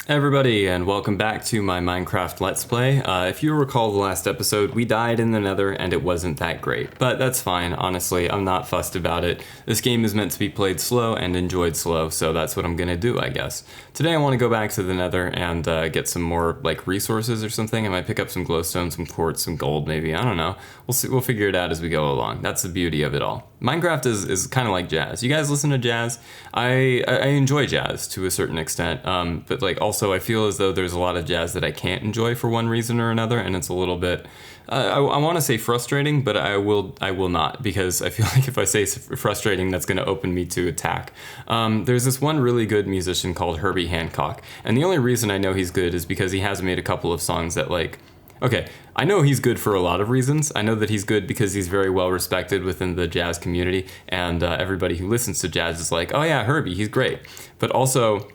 Everybody, and welcome back to my Minecraft Let's Play. If you recall the last episode, we died in the nether and it wasn't that great, but that's fine, honestly, I'm not fussed about it. This game is meant to be played slow and enjoyed slow, so that's what I'm gonna do, I guess. Today I want to go back to the nether and get some more, like, resources or something. I might pick up some glowstone, some quartz, some gold, maybe, I don't know. We'll figure it out as we go along. That's the beauty of it all. Minecraft is kind of like jazz. You guys listen to jazz? I enjoy jazz to a certain extent, but like also I feel as though there's a lot of jazz that I can't enjoy for one reason or another, and it's a little bit, I want to say frustrating, but I will not, because I feel like if I say frustrating, that's going to open me to attack. There's this one really good musician called Herbie Hancock, and the only reason I know he's good is because he has made a couple of songs that, like, okay, I know he's good for a lot of reasons. I know that he's good because he's very well respected within the jazz community, and everybody who listens to jazz is like, oh yeah, Herbie, he's great. But also,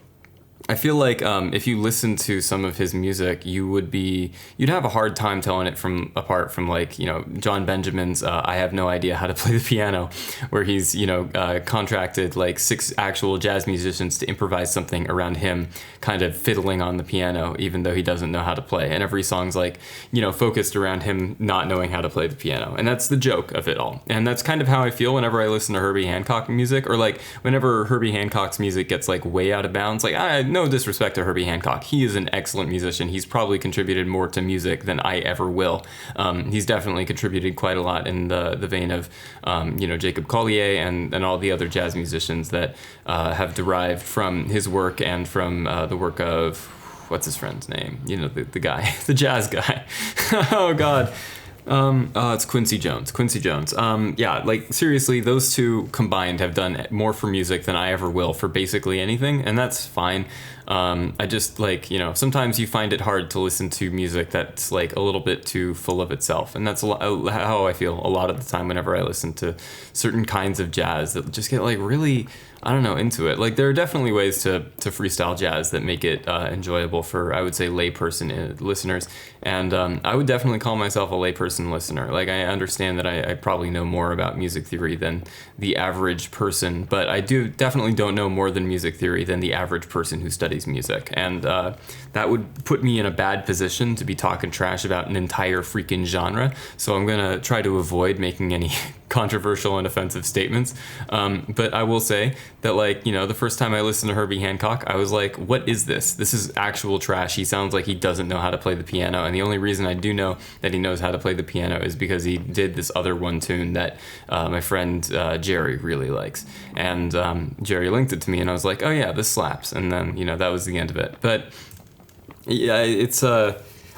I feel like if you listen to some of his music, you'd have a hard time telling it apart from, like, you know, John Benjamin's I have no idea how to play the piano, where he's, you know, contracted like 6 actual jazz musicians to improvise something around him kind of fiddling on the piano, even though he doesn't know how to play. And every song's, like, you know, focused around him not knowing how to play the piano. And that's the joke of it all. And that's kind of how I feel whenever I listen to Herbie Hancock music, or like whenever Herbie Hancock's music gets like way out of bounds. Like, no disrespect to Herbie Hancock. He is an excellent musician. He's probably contributed more to music than I ever will. He's definitely contributed quite a lot in the vein of, you know, Jacob Collier and all the other jazz musicians that have derived from his work and from the work of, what's his friend's name? You know, the guy, the jazz guy. Oh, God. It's Quincy Jones. Yeah, like, seriously, those two combined have done more for music than I ever will for basically anything, and that's fine. I just, like, you know, sometimes you find it hard to listen to music that's, like, a little bit too full of itself, and that's how I feel a lot of the time whenever I listen to certain kinds of jazz that just get, like, really, I don't know, into it. Like, there are definitely ways to freestyle jazz that make it enjoyable for, I would say, layperson listeners, and I would definitely call myself a layperson listener. Like, I understand that I probably know more about music theory than the average person, but I definitely don't know more than music theory than the average person who studies music, and that would put me in a bad position to be talking trash about an entire freaking genre, so I'm gonna try to avoid making any controversial and offensive statements, but I will say that, like, you know, the first time I listened to Herbie Hancock, I was like, what is this? This is actual trash. He sounds like he doesn't know how to play the piano, and the only reason I do know that he knows how to play the piano is because he did this other one tune that my friend Jerry really likes, and Jerry linked it to me, and I was like, oh yeah, this slaps, and then, you know, that was the end of it. But yeah, it's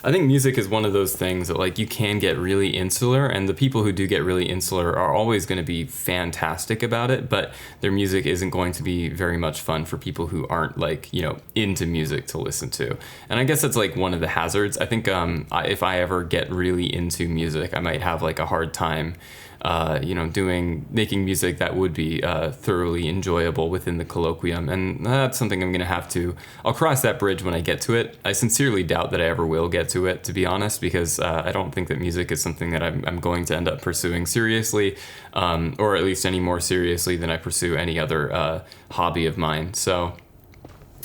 I think music is one of those things that, like, you can get really insular, and the people who do get really insular are always going to be fantastic about it, but their music isn't going to be very much fun for people who aren't, like, you know, into music to listen to. And I guess that's, like, one of the hazards. I think if I ever get really into music, I might have, like, a hard time you know, making music that would be thoroughly enjoyable within the colloquium, and that's something I'll cross that bridge when I get to it. I sincerely doubt that I ever will get to it, to be honest, because I don't think that music is something that I'm going to end up pursuing seriously, or at least any more seriously than I pursue any other hobby of mine. So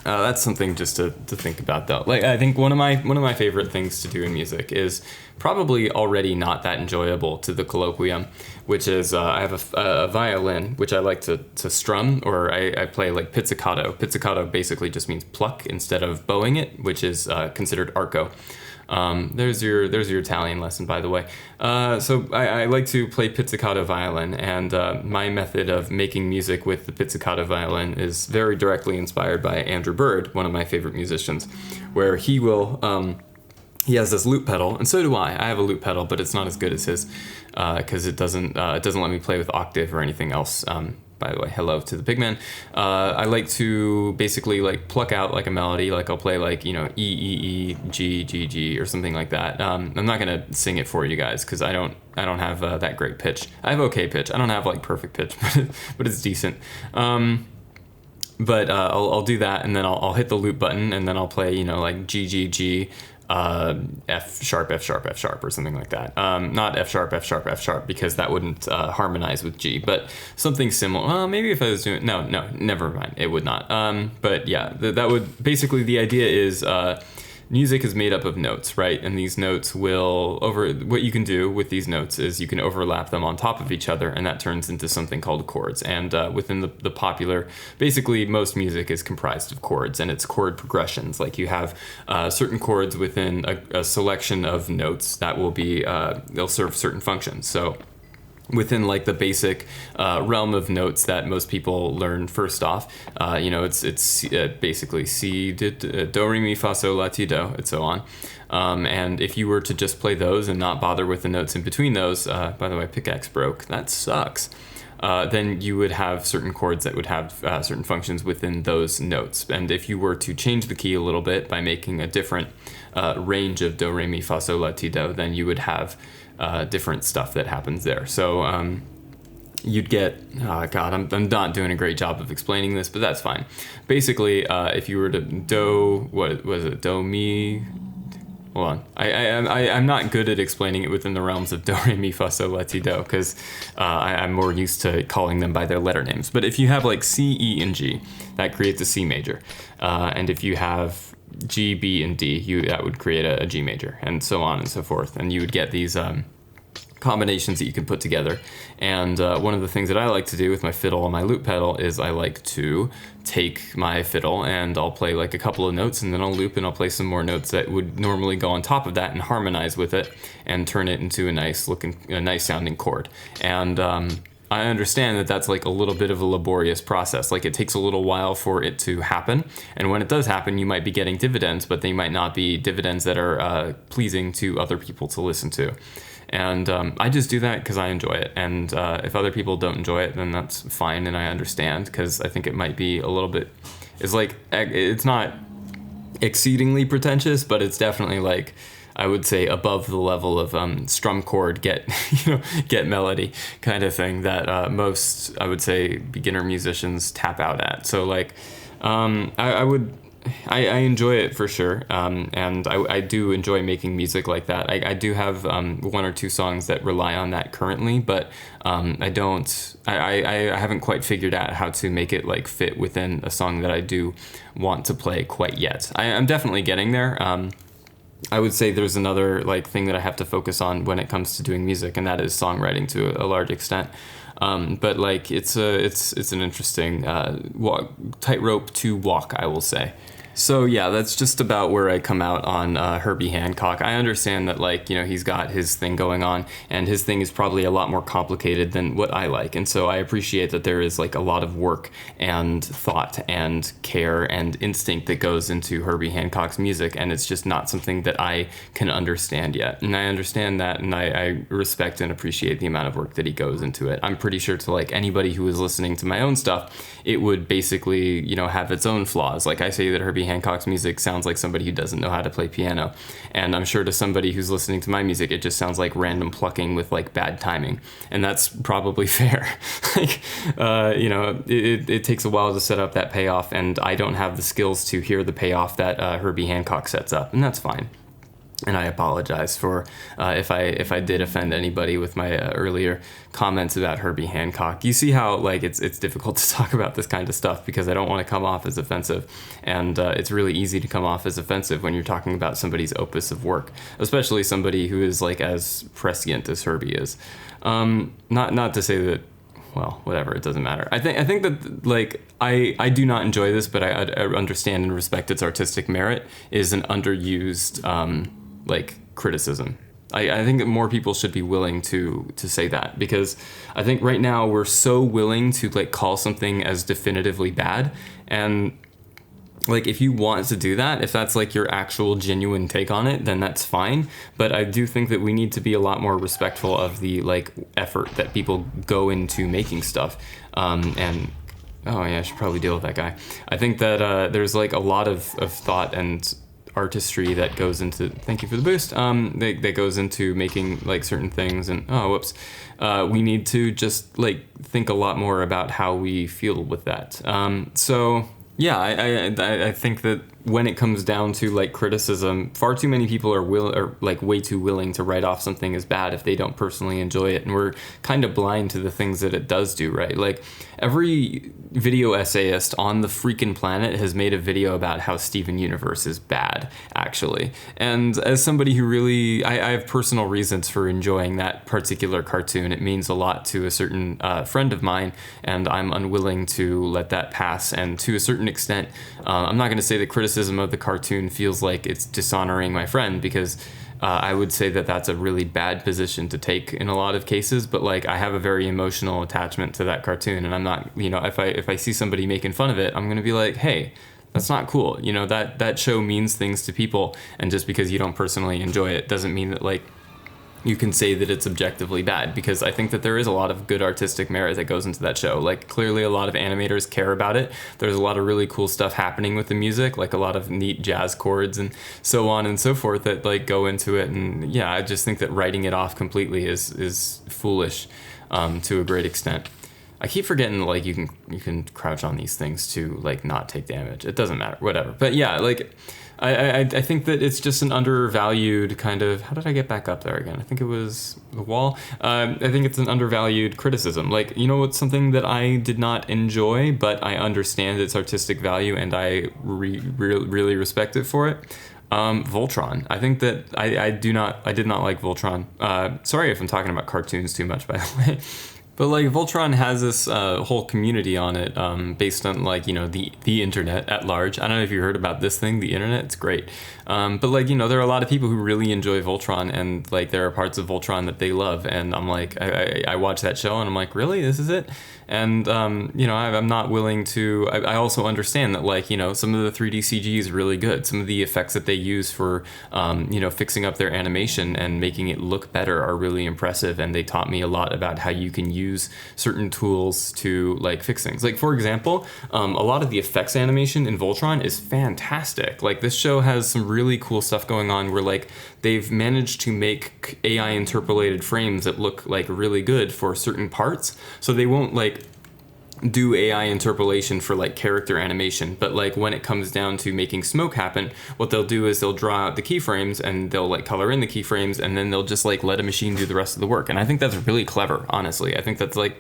that's something just to think about, though. Like, I think one of my favorite things to do in music is probably already not that enjoyable to the colloquium, which is I have a violin, which I like to strum, or I play, like, pizzicato. Pizzicato basically just means pluck instead of bowing it, which is considered arco. There's your Italian lesson, by the way. So I like to play pizzicato violin, and my method of making music with the pizzicato violin is very directly inspired by Andrew Bird, one of my favorite musicians, where he has this loop pedal, and so do I. I have a loop pedal, but it's not as good as his, because it doesn't let me play with octave or anything else. By the way, hello to the pigman. I like to basically, like, pluck out, like, a melody. Like, I'll play, like, you know, E, E, E, G, G, G, or something like that. I'm not gonna sing it for you guys, because I don't have that great pitch. I have okay pitch. I don't have, like, perfect pitch, but it's decent. But I'll do that, and then I'll hit the loop button, and then I'll play, like G, G, G, F sharp, F sharp, F sharp, or something like that. Not F sharp, F sharp, F sharp, because that wouldn't harmonize with G, but something similar. Well, maybe if I was doing, no, never mind, it would not. But yeah, that would, basically the idea is, music is made up of notes, right? And these notes what you can do with these notes is you can overlap them on top of each other, and that turns into something called chords. And within the popular, basically most music is comprised of chords, and it's chord progressions. Like you have certain chords within a selection of notes that will be, they'll serve certain functions. So within like the basic realm of notes that most people learn first off, it's basically C, do, re, mi, fa, sol, la, ti, do, and so on. And if you were to just play those and not bother with the notes in between those, by the way, pickaxe broke, that sucks. Then you would have certain chords that would have certain functions within those notes. And if you were to change the key a little bit by making a different range of do, re, mi, fa, sol, la, ti, do, then you would have different stuff that happens there. So you'd get, God, I'm not doing a great job of explaining this, but that's fine. Basically, if you were to do, what was it, do, mi, hold on. I'm not good at explaining it within the realms of do, re, mi, fa, sol, la, ti, do, because I'm more used to calling them by their letter names. But if you have like C, E, and G, that creates a C major. And if you have G, B, and D, that would create a G major, and so on and so forth. And you would get these combinations that you can put together. And one of the things that I like to do with my fiddle and my loop pedal is I like to take my fiddle and I'll play like a couple of notes, and then I'll loop and I'll play some more notes that would normally go on top of that and harmonize with it and turn it into a nice sounding chord. And I understand that that's like a little bit of a laborious process. Like it takes a little while for it to happen. And when it does happen, you might be getting dividends, but they might not be dividends that are pleasing to other people to listen to. And I just do that because I enjoy it. And if other people don't enjoy it, then that's fine. And I understand, because I think it might be a little bit, it's not exceedingly pretentious, but it's definitely like, I would say above the level of strum chord, get melody kind of thing that most, I would say, beginner musicians tap out at. So like, I enjoy it for sure, and I do enjoy making music like that. I do have one or two songs that rely on that currently, but I haven't quite figured out how to make it like fit within a song that I do want to play quite yet. I'm definitely getting there. I would say there's another like thing that I have to focus on when it comes to doing music, and that is songwriting to a large extent. But like it's an interesting tightrope to walk, I will say. So yeah, that's just about where I come out on Herbie Hancock. I understand that he's got his thing going on, and his thing is probably a lot more complicated than what I like. And so I appreciate that there is like a lot of work and thought and care and instinct that goes into Herbie Hancock's music, and it's just not something that I can understand yet. And I understand that, and I respect and appreciate the amount of work that he goes into it. I'm pretty sure to like anybody who is listening to my own stuff, it would basically, have its own flaws. Like I say that Herbie Hancock's music sounds like somebody who doesn't know how to play piano, and I'm sure to somebody who's listening to my music it just sounds like random plucking with like bad timing, and that's probably fair. It takes a while to set up that payoff, and I don't have the skills to hear the payoff that Herbie Hancock sets up, and that's fine. And I apologize for if I did offend anybody with my earlier comments about Herbie Hancock. You see how it's difficult to talk about this kind of stuff because I don't want to come off as offensive, and it's really easy to come off as offensive when you're talking about somebody's opus of work, especially somebody who is like as prescient as Herbie is. Not to say that. Well, whatever, it doesn't matter. I think that I do not enjoy this, but I understand and respect its artistic merit is an underused criticism. I think that more people should be willing to say that, because I think right now we're so willing to call something as definitively bad, and if you want to do that, if that's your actual genuine take on it, then that's fine. But I do think that we need to be a lot more respectful of the effort that people go into making stuff. And oh yeah, I should probably deal with that guy. I think that there's a lot of thought and artistry that goes into, thank you for the boost, that goes into making certain things, and we need to just think a lot more about how we feel with that. So Yeah, I think that when it comes down to like criticism, far too many people are like way too willing to write off something as bad if they don't personally enjoy it, and we're kind of blind to the things that it does do, right? Like every video essayist on the freaking planet has made a video about how Steven Universe is bad, actually. And as somebody who really, I have personal reasons for enjoying that particular cartoon. It means a lot to a certain friend of mine, and I'm unwilling to let that pass. And to a certain extent, I'm not going to say that criticism of the cartoon feels like it's dishonoring my friend, because I would say that that's a really bad position to take in a lot of cases, but like I have a very emotional attachment to that cartoon, and I'm not, if I see somebody making fun of it, I'm going to be like, hey, that's not cool. That show means things to people, and just because you don't personally enjoy it doesn't mean that like you can say that it's objectively bad, because I think that there is a lot of good artistic merit that goes into that show. Like clearly a lot of animators care about it. There's a lot of really cool stuff happening with the music, like a lot of neat jazz chords and so on and so forth that like go into it. And yeah, I just think that writing it off completely is foolish to a great extent. I keep forgetting like you can crouch on these things to like not take damage. It doesn't matter, whatever. But yeah, like I think that it's just an undervalued kind of, how did I get back up there again? I think it was the wall. I think it's an undervalued criticism. Like, it's something that I did not enjoy, but I understand its artistic value, and I really respect it for it. Voltron. I think that I did not like Voltron. Sorry if I'm talking about cartoons too much, by the way. But like Voltron has this whole community on it, based on like the internet at large. I don't know if you heard about this thing, the internet. It's great, but like there are a lot of people who really enjoy Voltron, and like there are parts of Voltron that they love, and I'm like I watch that show and I'm like, really, this is it? And I'm not willing to. I also understand that like some of the 3D CG is really good. Some of the effects that they use for fixing up their animation and making it look better are really impressive, and they taught me a lot about how you can use certain tools to like fix things. Like for example, a lot of the effects animation in Voltron is fantastic. Like this show has some really cool stuff going on where like they've managed to make AI interpolated frames that look like really good for certain parts. So they won't like do AI interpolation for like character animation, but like when it comes down to making smoke happen, what they'll do is they'll draw out the keyframes and they'll like color in the keyframes, and then they'll just like let a machine do the rest of the work. And I think that's really clever, honestly. I think that's like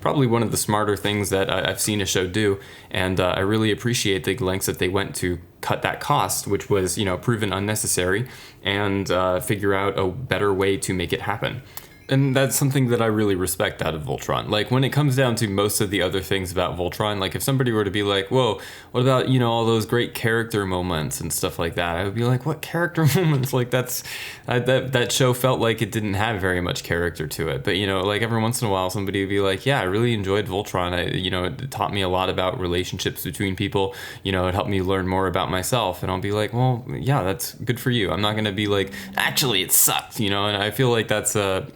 probably one of the smarter things that I've seen a show do, and I really appreciate the lengths that they went to cut that cost, which was proven unnecessary, and figure out a better way to make it happen. And that's something that I really respect out of Voltron. Like, when it comes down to most of the other things about Voltron, like, if somebody were to be like, whoa, what about, all those great character moments and stuff like that? I would be like, what character moments? Like, that show felt like it didn't have very much character to it. But, like, every once in a while, somebody would be like, yeah, I really enjoyed Voltron. It taught me a lot about relationships between people. It helped me learn more about myself. And I'll be like, well, yeah, that's good for you. I'm not going to be like, actually, it sucked, and I feel like that's a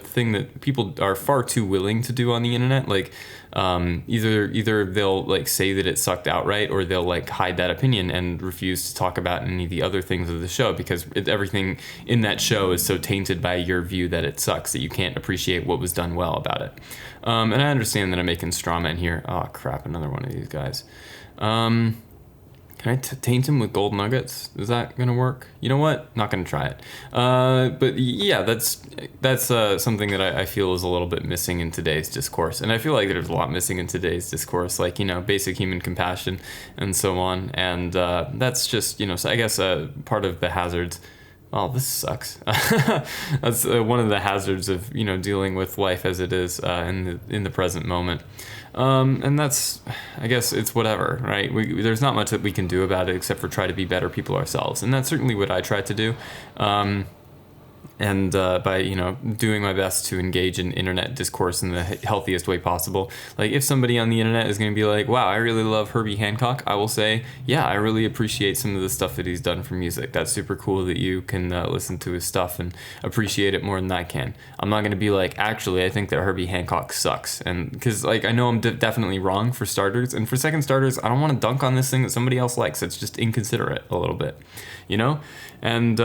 thing that people are far too willing to do on the internet. Like either they'll like say that it sucked outright, or they'll like hide that opinion and refuse to talk about any of the other things of the show, because everything in that show is so tainted by your view that it sucks that you can't appreciate what was done well about it. And I understand that I'm making straw man here. Oh crap, another one of these guys. Can I taint him with gold nuggets? Is that gonna work? You know what? Not gonna try it. But yeah, that's something that I feel is a little bit missing in today's discourse, and I feel like there's a lot missing in today's discourse, like basic human compassion and so on. And that's just so I guess part of the hazards. Oh, this sucks. That's one of the hazards of dealing with life as it is in the present moment. And that's, I guess it's whatever, right? There's not much that we can do about it except for try to be better people ourselves, and that's certainly what I try to do. And by doing my best to engage in internet discourse in the healthiest way possible. Like, if somebody on the internet is going to be like, wow, I really love Herbie Hancock, I will say, yeah, I really appreciate some of the stuff that he's done for music. That's super cool that you can listen to his stuff and appreciate it more than I can. I'm not going to be like, actually, I think that Herbie Hancock sucks, and because like I know I'm definitely wrong for starters, and for second starters, I don't want to dunk on this thing that somebody else likes. It's just inconsiderate a little bit, and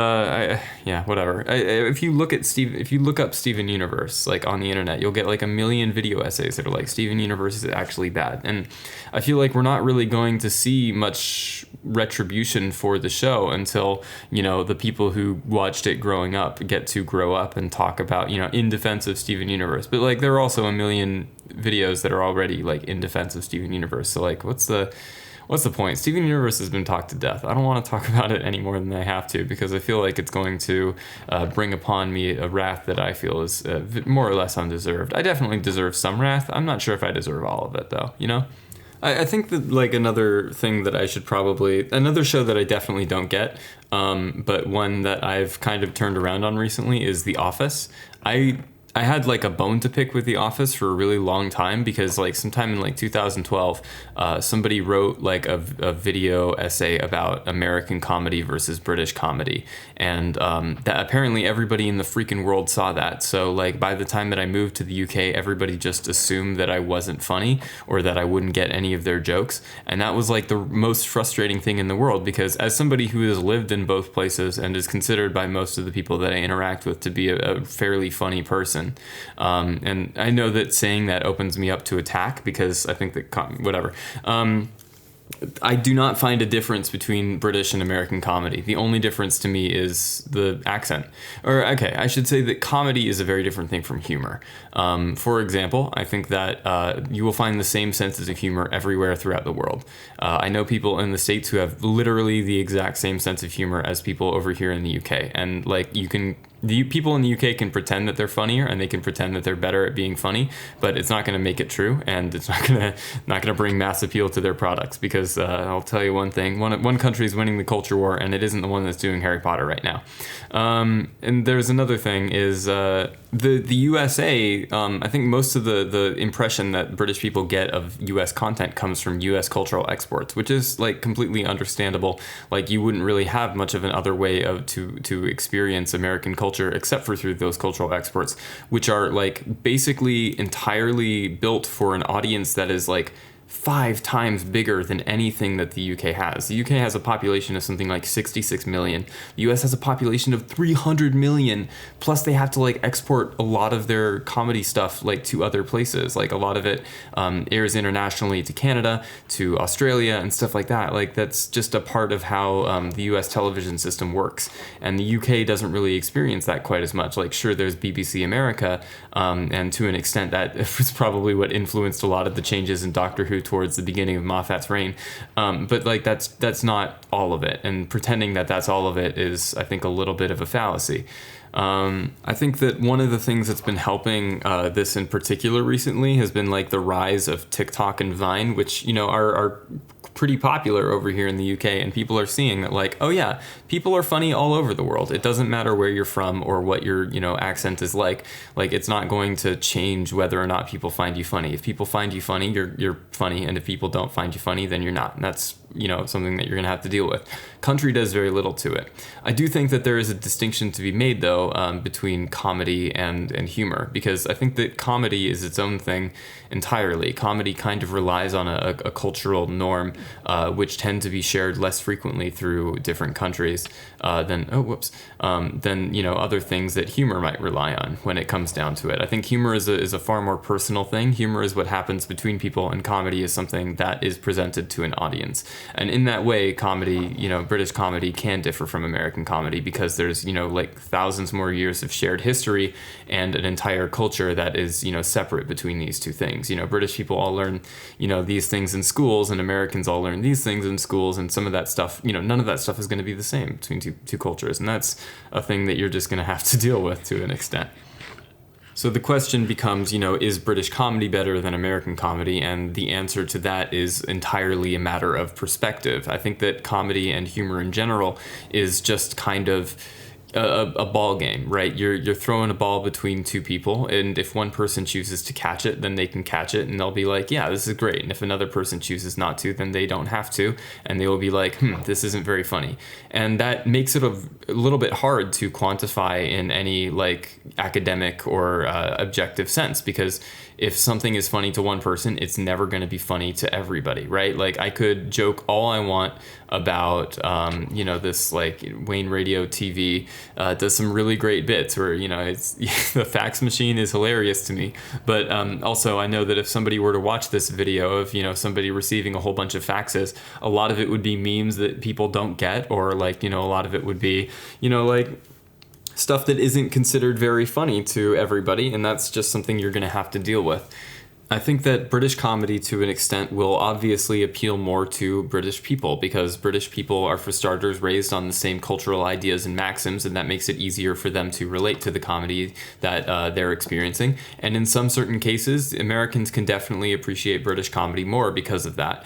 whatever. if you look up Steven Universe like on the internet, you'll get like a million video essays that are like Steven Universe is actually bad. And I feel like we're not really going to see much retribution for the show until, the people who watched it growing up get to grow up and talk about, in defense of Steven Universe. But like there are also a million videos that are already like in defense of Steven Universe. So like what's the point? Steven Universe has been talked to death. I don't want to talk about it any more than I have to, because I feel like it's going to bring upon me a wrath that I feel is more or less undeserved. I definitely deserve some wrath. I'm not sure if I deserve all of it though, I think that like another thing that another show that I definitely don't get, but one that I've kind of turned around on recently is The Office. I had like a bone to pick with The Office for a really long time, because like sometime in like 2012, somebody wrote like a video essay about American comedy versus British comedy. And that apparently everybody in the freaking world saw that. So like by the time that I moved to the UK, everybody just assumed that I wasn't funny or that I wouldn't get any of their jokes. And that was like the most frustrating thing in the world, because as somebody who has lived in both places and is considered by most of the people that I interact with to be a fairly funny person, and I know that saying that opens me up to attack, because I think that whatever. I do not find a difference between British and American comedy. The only difference to me is the accent. Or, okay, I should say that comedy is a very different thing from humor. For example, I think that you will find the same senses of humor everywhere throughout the world. I know people in the States who have literally the exact same sense of humor as people over here in the UK. And, like, the people in the UK can pretend that they're funnier, and they can pretend that they're better at being funny, but it's not going to make it true, and it's not going to bring mass appeal to their products, because I'll tell you one thing: one country is winning the culture war, and it isn't the one that's doing Harry Potter right now. And there's another thing is the USA. I think most of the impression that British people get of US content comes from US cultural exports, which is like completely understandable. Like you wouldn't really have much of an other way to experience American culture except for through those cultural exports, which are like basically entirely built for an audience that is like 5 times bigger than anything that the UK has. The UK has a population of something like 66 million. The US has a population of 300 million. Plus they have to like export a lot of their comedy stuff like to other places. Like a lot of it airs internationally to Canada, to Australia and stuff like that. Like that's just a part of how the US television system works. And the UK doesn't really experience that quite as much. Like sure, there's BBC America, and to an extent that was probably what influenced a lot of the changes in Doctor Who towards the beginning of Moffat's reign, but like that's not all of it, and pretending that that's all of it is, I think, a little bit of a fallacy. I think that one of the things that's been helping this in particular recently has been like the rise of TikTok and Vine, which are pretty popular over here in the UK, and people are seeing that like, oh yeah, people are funny all over the world. It doesn't matter where you're from or what your accent is like it's not going to change whether or not people find you funny. If people find you funny, you're funny, and if people don't find you funny, then you're not. And that's something that you're gonna have to deal with. Country does very little to it. I do think that there is a distinction to be made though, between comedy and humor, because I think that comedy is its own thing entirely. Comedy kind of relies on a cultural norm, which tend to be shared less frequently through different countries than other things that humor might rely on when it comes down to it. I think humor is a far more personal thing. Humor is what happens between people, and comedy is something that is presented to an audience. And in that way, comedy, British comedy can differ from American comedy, because there's, like thousands more years of shared history and an entire culture that is, separate between these two things. British people all learn, these things in schools, and Americans all learn these things in schools, and some of that stuff, none of that stuff is going to be the same between two cultures. And that's a thing that you're just going to have to deal with to an extent. So the question becomes, is British comedy better than American comedy? And the answer to that is entirely a matter of perspective. I think that comedy and humor in general is just kind of a ball game, right? You're throwing a ball between two people, and if one person chooses to catch it, then they can catch it, and they'll be like, yeah, this is great. And if another person chooses not to, then they don't have to, and they will be like, this isn't very funny. And that makes it a little bit hard to quantify in any like academic or objective sense, because if something is funny to one person, it's never going to be funny to everybody, right? Like I could joke all I want about, this like Wayne Radio TV does some really great bits where, it's the fax machine is hilarious to me. But also, I know that if somebody were to watch this video of, somebody receiving a whole bunch of faxes, a lot of it would be memes that people don't get, or like, a lot of it would be, like stuff that isn't considered very funny to everybody, and that's just something you're going to have to deal with. I think that British comedy, to an extent, will obviously appeal more to British people, because British people are, for starters, raised on the same cultural ideas and maxims, and that makes it easier for them to relate to the comedy that they're experiencing. And in some certain cases, Americans can definitely appreciate British comedy more because of that,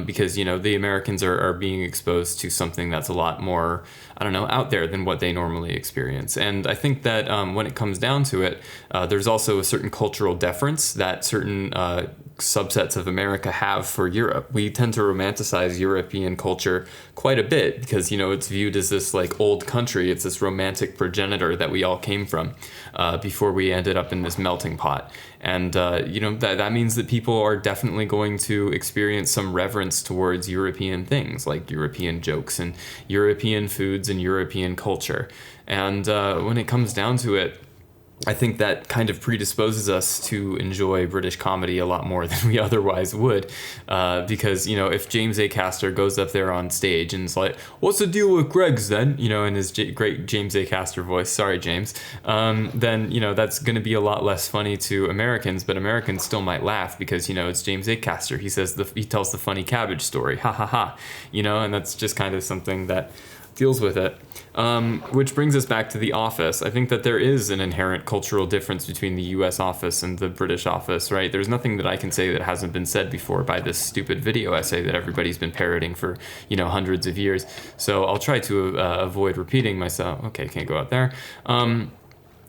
because, the Americans are being exposed to something that's a lot more, out there than what they normally experience. And I think that when it comes down to it, there's also a certain cultural deference that certain subsets of America have for Europe. We tend to romanticize European culture quite a bit because, it's viewed as this like old country. It's this romantic progenitor that we all came from before we ended up in this melting pot. And, that means that people are definitely going to experience some reverence towards European things like European jokes and European foods and European culture. And when it comes down to it, I think that kind of predisposes us to enjoy British comedy a lot more than we otherwise would, because, if James A. Caster goes up there on stage and is like, "What's the deal with Greg's then?" In his great James A. Caster voice, sorry, James, then, that's going to be a lot less funny to Americans, but Americans still might laugh because, it's James A. Caster. He tells the funny cabbage story, ha ha ha, and that's just kind of something that deals with it. Which brings us back to The Office. I think that there is an inherent cultural difference between the US office and the British office, right? There's nothing that I can say that hasn't been said before by this stupid video essay that everybody's been parroting for, hundreds of years. So I'll try to avoid repeating myself. Okay, can't go out there.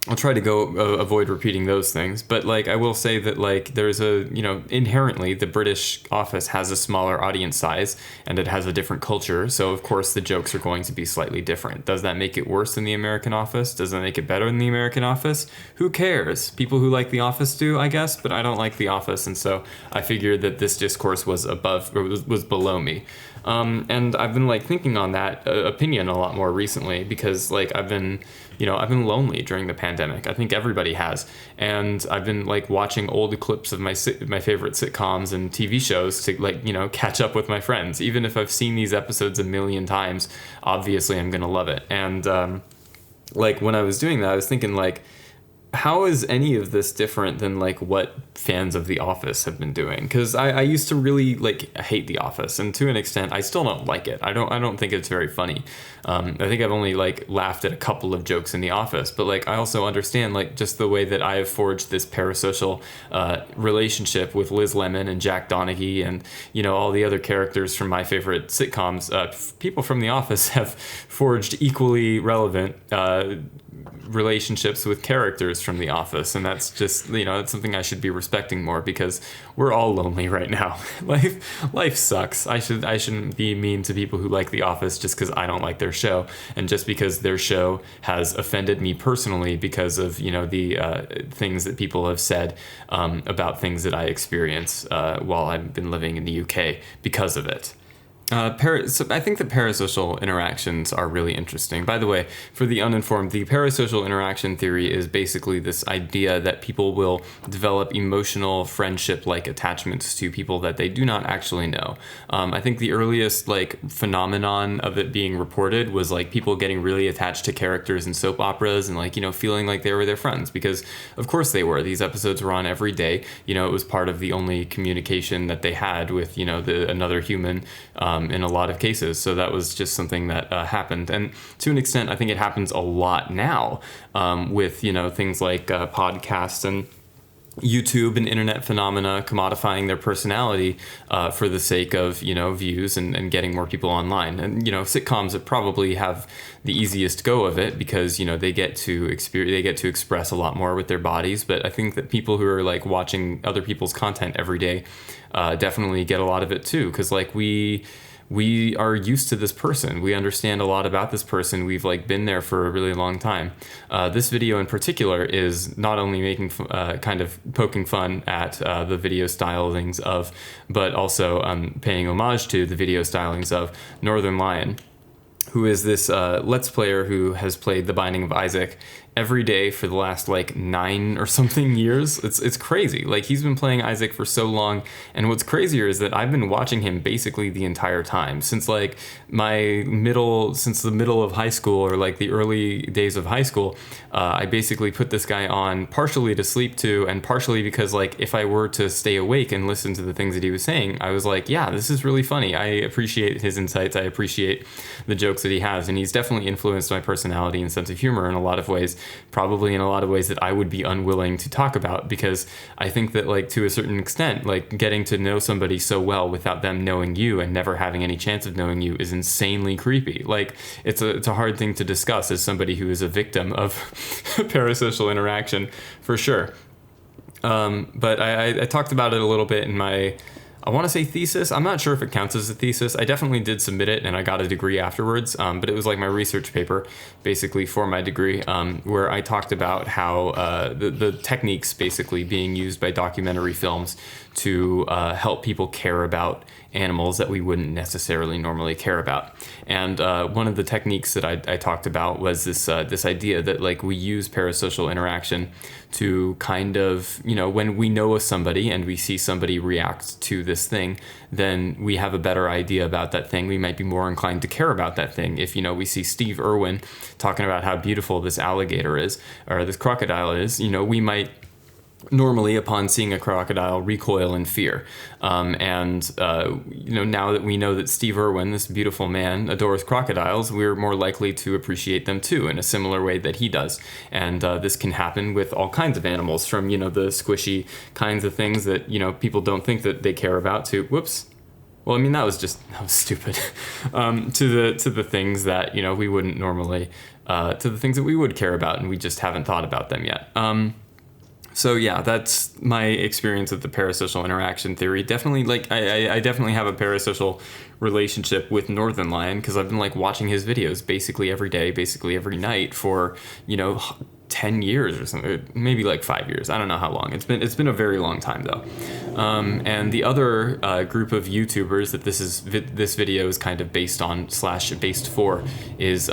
I'll try to avoid repeating those things, but like I will say that like there's inherently the British office has a smaller audience size and it has a different culture, so of course the jokes are going to be slightly different. Does that make it worse than the American office? Does that make it better than the American office? Who cares? People who like the office do, I guess, but I don't like the office, and so I figured that this discourse was was below me. And I've been like thinking on that opinion a lot more recently because like I've been lonely during the pandemic. I think everybody has. And I've been like watching old clips of my favorite sitcoms and TV shows to like, catch up with my friends. Even if I've seen these episodes a million times, obviously I'm going to love it. And like when I was doing that, I was thinking like, how is any of this different than like what fans of The Office have been doing? Because I used to really like hate The Office, and to an extent I still don't like it. I don't think it's very funny. I think I've only like laughed at a couple of jokes in The Office, but like I also understand like just the way that I have forged this parasocial relationship with Liz Lemon and Jack Donaghy and all the other characters from my favorite sitcoms. People from The Office have forged equally relevant relationships with characters from The Office, and that's just that's something I should be respecting more because we're all lonely right now. Life sucks. I shouldn't be mean to people who like The Office just because I don't like their show, and just because their show has offended me personally because of the things that people have said about things that I experience while I've been living in the UK because of it. So I think that parasocial interactions are really interesting. By the way, for the uninformed, the parasocial interaction theory is basically this idea that people will develop emotional friendship-like attachments to people that they do not actually know. I think the earliest phenomenon of it being reported was people getting really attached to characters in soap operas and feeling like they were their friends, because of course they were. These episodes were on every day. It was part of the only communication that they had with another human. In a lot of cases. So that was just something that happened. And to an extent, I think it happens a lot now with, things like podcasts and YouTube and internet phenomena commodifying their personality for the sake of, views and getting more people online. And, sitcoms that probably have the easiest go of it because, they get to express a lot more with their bodies. But I think that people who are watching other people's content every day definitely get a lot of it too. Because we are used to this person. We understand a lot about this person. We've been there for a really long time. This video in particular is not only making kind of poking fun at the video stylings of, but also paying homage to the video stylings of Northern Lion. who is this Let's Player who has played The Binding of Isaac every day for the last like 9 or something years. It's crazy. Like, he's been playing Isaac for so long, and what's crazier is that I've been watching him basically the entire time since like the middle of high school, or like the early days of high school. I basically put this guy on partially to sleep to, and partially because like if I were to stay awake and listen to the things that he was saying, I was like, yeah, this is really funny. I appreciate his insights. I appreciate the jokes that he has, and he's definitely influenced my personality and sense of humor in a lot of ways, probably in a lot of ways that I would be unwilling to talk about, because I think that like to a certain extent, like getting to know somebody so well without them knowing you and never having any chance of knowing you is insanely creepy. Like, it's a hard thing to discuss as somebody who is a victim of parasocial interaction, for sure. But I talked about it a little bit in my, I want to say thesis. I'm not sure if it counts as a thesis. I definitely did submit it, and I got a degree afterwards. But it was like my research paper, basically, for my degree, where I talked about how the techniques basically being used by documentary films to help people care about animals that we wouldn't necessarily normally care about. And one of the techniques that I talked about was this idea that like we use parasocial interaction to kind of, when we know of somebody and we see somebody react to this thing, then we have a better idea about that thing. We might be more inclined to care about that thing. If, we see Steve Irwin talking about how beautiful this alligator is, or this crocodile is, we might normally, upon seeing a crocodile, recoil in fear. Now that we know that Steve Irwin, this beautiful man, adores crocodiles, we're more likely to appreciate them too, in a similar way that he does. And this can happen with all kinds of animals, from, the squishy kinds of things that, people don't think that they care about, to, whoops. Well, I mean, that was stupid. To the things that, we wouldn't normally, to the things that we would care about, and we just haven't thought about them yet. So yeah, that's my experience with the parasocial interaction theory. Definitely, like, I definitely have a parasocial relationship with Northern Lion, because I've been like watching his videos basically every day, basically every night for, 10 years or something, maybe like 5 years. I don't know how long. It's been a very long time though. And the other group of YouTubers that this video is kind of based on / based for is the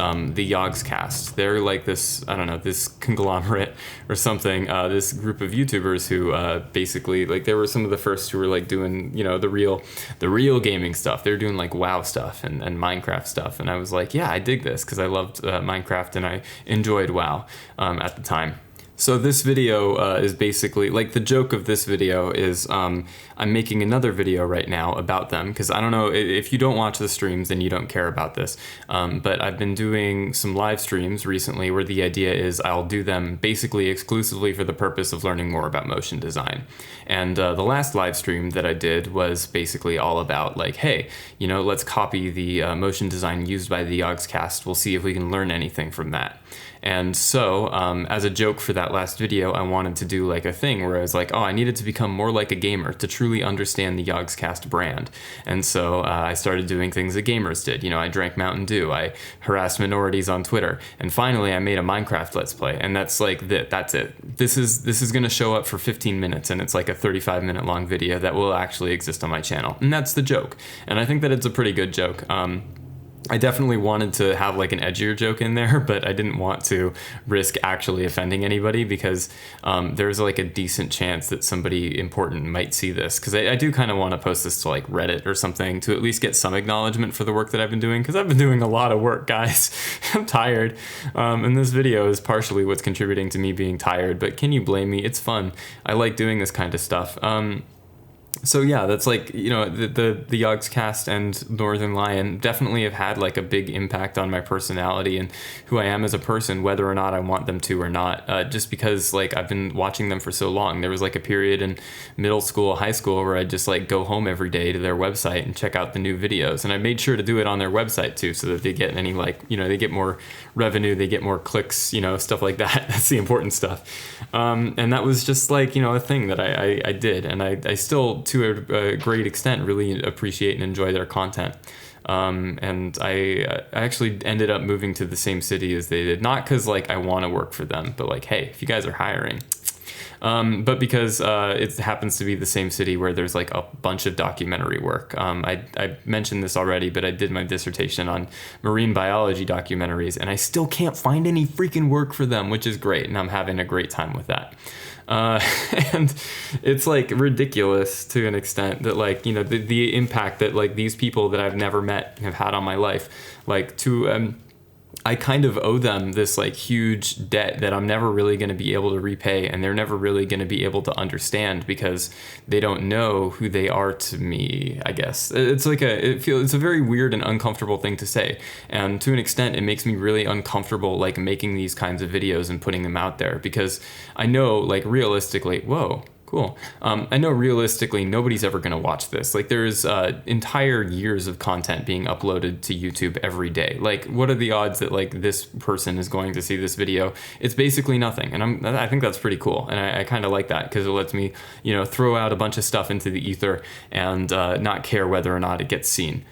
Yogscast. They're like this, I don't know, this conglomerate or something. This group of YouTubers who basically, like, they were some of the first who were like doing, the real gaming stuff. They're doing like WoW stuff and Minecraft stuff. And I was like, yeah, I dig this, because I loved Minecraft and I enjoyed WoW at the time. So this video is basically, like, the joke of this video is I'm making another video right now about them, because I don't know, if you don't watch the streams, then you don't care about this. But I've been doing some live streams recently where the idea is I'll do them basically exclusively for the purpose of learning more about motion design. And the last live stream that I did was basically all about, like, hey, let's copy the motion design used by the Yogscast. We'll see if we can learn anything from that. And so, as a joke for that last video, I wanted to do like a thing where I was like, oh, I needed to become more like a gamer to truly understand the Yogscast brand. And so I started doing things that gamers did. I drank Mountain Dew, I harassed minorities on Twitter, and finally I made a Minecraft Let's Play. And that's like that's it. This is going to show up for 15 minutes, and it's like a 35-minute long video that will actually exist on my channel. And that's the joke. And I think that it's a pretty good joke. I definitely wanted to have like an edgier joke in there, but I didn't want to risk actually offending anybody, because there's like a decent chance that somebody important might see this, because I do kind of want to post this to like Reddit or something to at least get some acknowledgement for the work that I've been doing, because I've been doing a lot of work, guys. I'm tired, and this video is partially what's contributing to me being tired, but can you blame me? It's fun. I like doing this kind of stuff. So yeah, that's like, the Yogscast and Northern Lion definitely have had like a big impact on my personality and who I am as a person, whether or not I want them to or not, just because like I've been watching them for so long. There was like a period in middle school, high school, where I'd just like go home every day to their website and check out the new videos. And I made sure to do it on their website too, so that they get any like, they get more revenue, they get more clicks, stuff like that. That's the important stuff. And that was just like, a thing that I did. And I still, to a great extent, really appreciate and enjoy their content. And I actually ended up moving to the same city as they did, not because like I want to work for them, but like, hey, if you guys are hiring, But because it happens to be the same city where there's like a bunch of documentary work. I mentioned this already, but I did my dissertation on marine biology documentaries, and I still can't find any freaking work for them, which is great, and I'm having a great time with that. And it's like ridiculous to an extent that like, you know, the impact that like these people that I've never met have had on my life, like to, I kind of owe them this like huge debt that I'm never really going to be able to repay, and they're never really going to be able to understand because they don't know who they are to me, I guess. It's like it's a very weird and uncomfortable thing to say. And to an extent, it makes me really uncomfortable like making these kinds of videos and putting them out there, because I know like realistically, whoa, cool. I know realistically nobody's ever going to watch this. Like there's entire years of content being uploaded to YouTube every day. Like what are the odds that like this person is going to see this video? It's basically nothing. And I think that's pretty cool. And I kind of like that because it lets me, you know, throw out a bunch of stuff into the ether and not care whether or not it gets seen,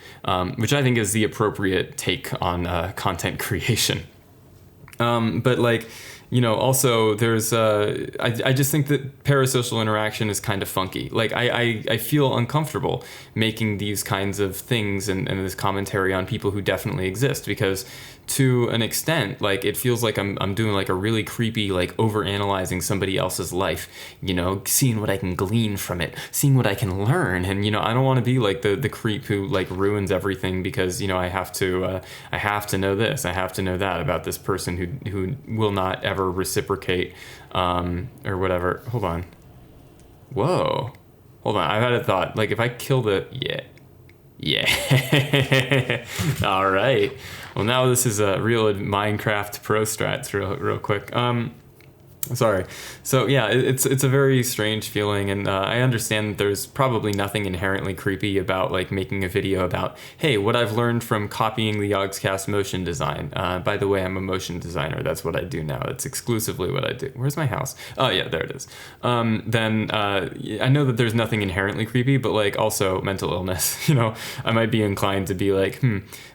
which I think is the appropriate take on content creation. But like, you know, also there's, I just think that parasocial interaction is kind of funky. Like I feel uncomfortable making these kinds of things and this commentary on people who definitely exist, because to an extent, like it feels like I'm doing like a really creepy, like overanalyzing somebody else's life, you know, seeing what I can glean from it, seeing what I can learn. And, you know, I don't want to be like the creep who like ruins everything because, you know, I have to know this, I have to know that about this person who will not ever reciprocate, or whatever. Hold on. Whoa. Hold on. I've had a thought. Like if I kill yeah. All right. Well, now this is a real Minecraft pro strats real quick. Sorry. So yeah, it's a very strange feeling, and I understand that there's probably nothing inherently creepy about like making a video about, hey, what I've learned from copying the Yogscast motion design. By the way, I'm a motion designer. That's what I do now. It's exclusively what I do. Where's my house? Oh yeah, there it is. Then I know that there's nothing inherently creepy, but like also mental illness. You know, I might be inclined to be like,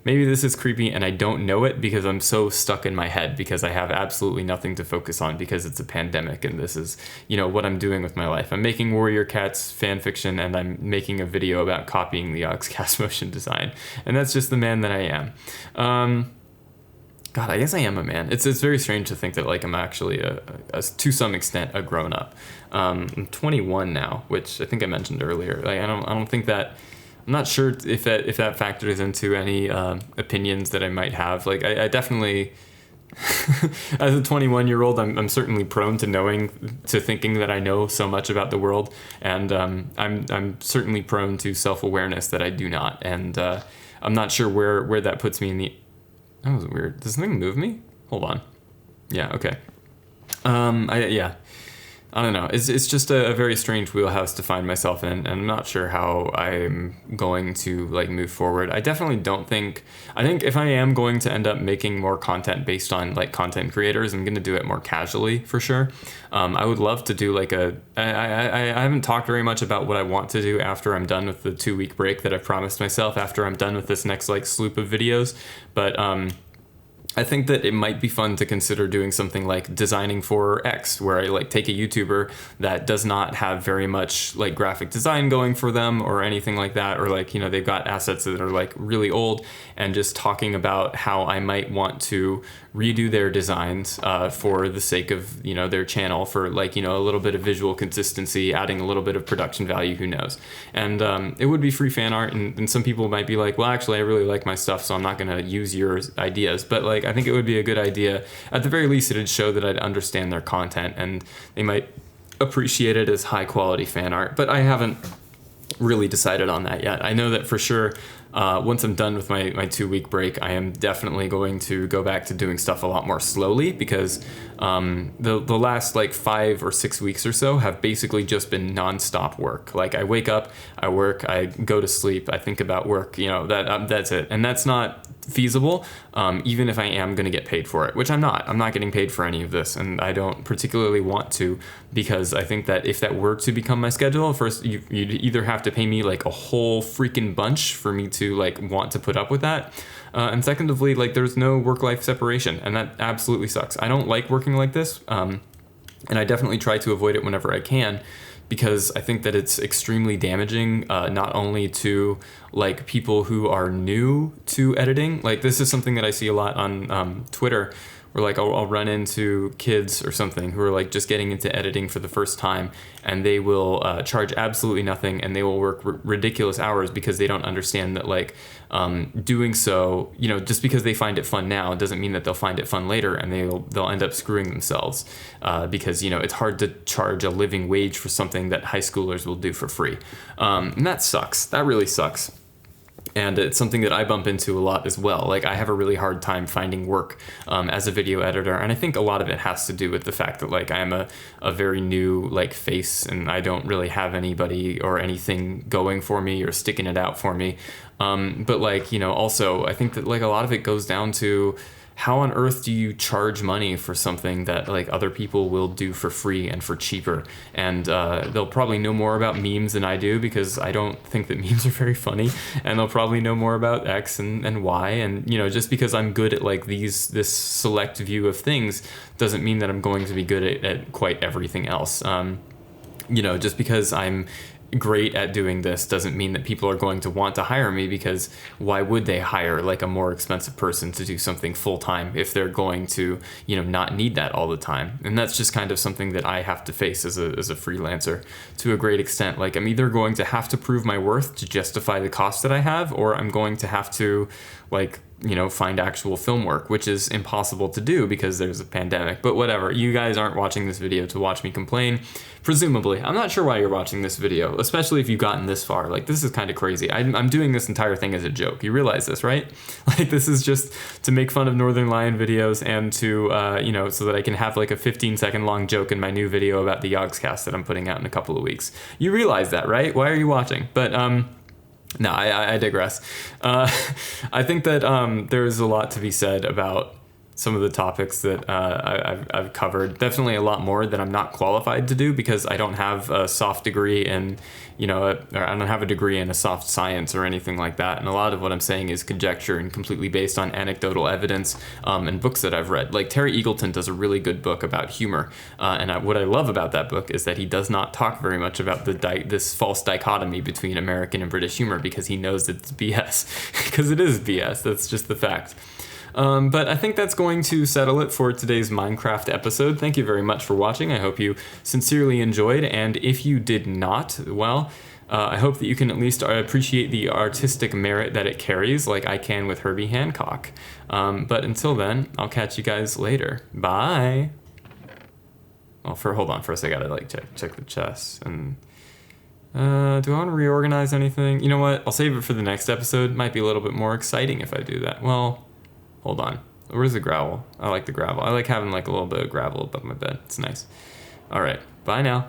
maybe this is creepy and I don't know it because I'm so stuck in my head because I have absolutely nothing to focus on because it's a pandemic and this is, you know, what I'm doing with my life. I'm making Warrior Cats fan fiction and I'm making a video about copying the Yogscast motion design. And that's just the man that I am. God, I guess I am a man. It's very strange to think that like I'm actually to some extent a grown up. I'm 21 now, which I think I mentioned earlier. Like I don't think that. I'm not sure if that factors into any opinions that I might have. Like I definitely, as a 21-year-old, I'm certainly prone to thinking that I know so much about the world, and I'm certainly prone to self-awareness that I do not. And I'm not sure where that puts me in the. That was weird. Does something move me? Hold on. Yeah. Okay. I don't know. It's just a very strange wheelhouse to find myself in, and I'm not sure how I'm going to like move forward. I definitely don't think. I think if I am going to end up making more content based on like content creators, I'm going to do it more casually for sure. I would love to do like I haven't talked very much about what I want to do after I'm done with the 2-week break that I've promised myself after I'm done with this next like sloop of videos, but I think that it might be fun to consider doing something like designing for X, where I like take a YouTuber that does not have very much like graphic design going for them or anything like that, or like, you know, they've got assets that are like really old, and just talking about how I might want to redo their designs for the sake of, you know, their channel, for like, you know, a little bit of visual consistency, adding a little bit of production value, who knows. And it would be free fan art, and some people might be like, well, actually I really like my stuff, so I'm not going to use your ideas. But like, I think it would be a good idea. At the very least, it'd show that I'd understand their content and they might appreciate it as high quality fan art. But I haven't really decided on that yet. I know that for sure, once I'm done with my 2-week break, I am definitely going to go back to doing stuff a lot more slowly, because the last like 5 or 6 weeks or so have basically just been nonstop work. Like I wake up, I work, I go to sleep, I think about work, you know, that's it. And that's not feasible, even if I am going to get paid for it, which I'm not. I'm not getting paid for any of this, and I don't particularly want to, because I think that if that were to become my schedule, first you'd either have to pay me like a whole freaking bunch for me to like want to put up with that, and secondly, like there's no work-life separation, and that absolutely sucks. I don't like working like this. And I definitely try to avoid it whenever I can, because I think that it's extremely damaging, not only to like people who are new to editing. Like this is something that I see a lot on Twitter, where like I'll run into kids or something who are like just getting into editing for the first time, and they will charge absolutely nothing, and they will work ridiculous hours because they don't understand that like doing so, you know, just because they find it fun now doesn't mean that they'll find it fun later, and they'll end up screwing themselves because, you know, it's hard to charge a living wage for something that high schoolers will do for free, and that sucks. That really sucks. And it's something that I bump into a lot as well. Like I have a really hard time finding work as a video editor, and I think a lot of it has to do with the fact that like I am a very new like face, and I don't really have anybody or anything going for me or sticking it out for me. But like, you know, also I think that like a lot of it goes down to how on earth do you charge money for something that like other people will do for free and for cheaper? And they'll probably know more about memes than I do, because I don't think that memes are very funny, and they'll probably know more about X and Y. And, you know, just because I'm good at like this select view of things doesn't mean that I'm going to be good at quite everything else. You know, just because I'm great at doing this doesn't mean that people are going to want to hire me, because why would they hire like a more expensive person to do something full time if they're going to, you know, not need that all the time? And that's just kind of something that I have to face as a freelancer to a great extent. Like I'm either going to have to prove my worth to justify the cost that I have, or I'm going to have to like, you know, find actual film work, which is impossible to do because there's a pandemic. But whatever, you guys aren't watching this video to watch me complain, presumably. I'm not sure why you're watching this video, especially if you've gotten this far. Like this is kind of crazy. I'm doing this entire thing as a joke. You realize this, right? Like this is just to make fun of Northern Lion videos, and to you know, so that I can have like a 15-second long joke in my new video about the Yogscast that I'm putting out in a couple of weeks. You realize that, right? Why are you watching? But no, I digress. I think that there's a lot to be said about some of the topics that I've covered. Definitely a lot more that I'm not qualified to do, because I don't have a soft degree in, you know, or I don't have a degree in a soft science or anything like that. And a lot of what I'm saying is conjecture and completely based on anecdotal evidence and books that I've read. Like Terry Eagleton does a really good book about humor. And what I love about that book is that he does not talk very much about this false dichotomy between American and British humor, because he knows that it's BS. Because it is BS. That's just the fact. But I think that's going to settle it for today's Minecraft episode. Thank you very much for watching. I hope you sincerely enjoyed, and if you did not, well, I hope that you can at least appreciate the artistic merit that it carries, like I can with Herbie Hancock. But until then, I'll catch you guys later. Bye! Well, hold on, first I gotta like check the chest, and do I want to reorganize anything? You know what, I'll save it for the next episode. Might be a little bit more exciting if I do that. Well, hold on. Where's the gravel? I like the gravel. I like having like a little bit of gravel above my bed. It's nice. All right. Bye now.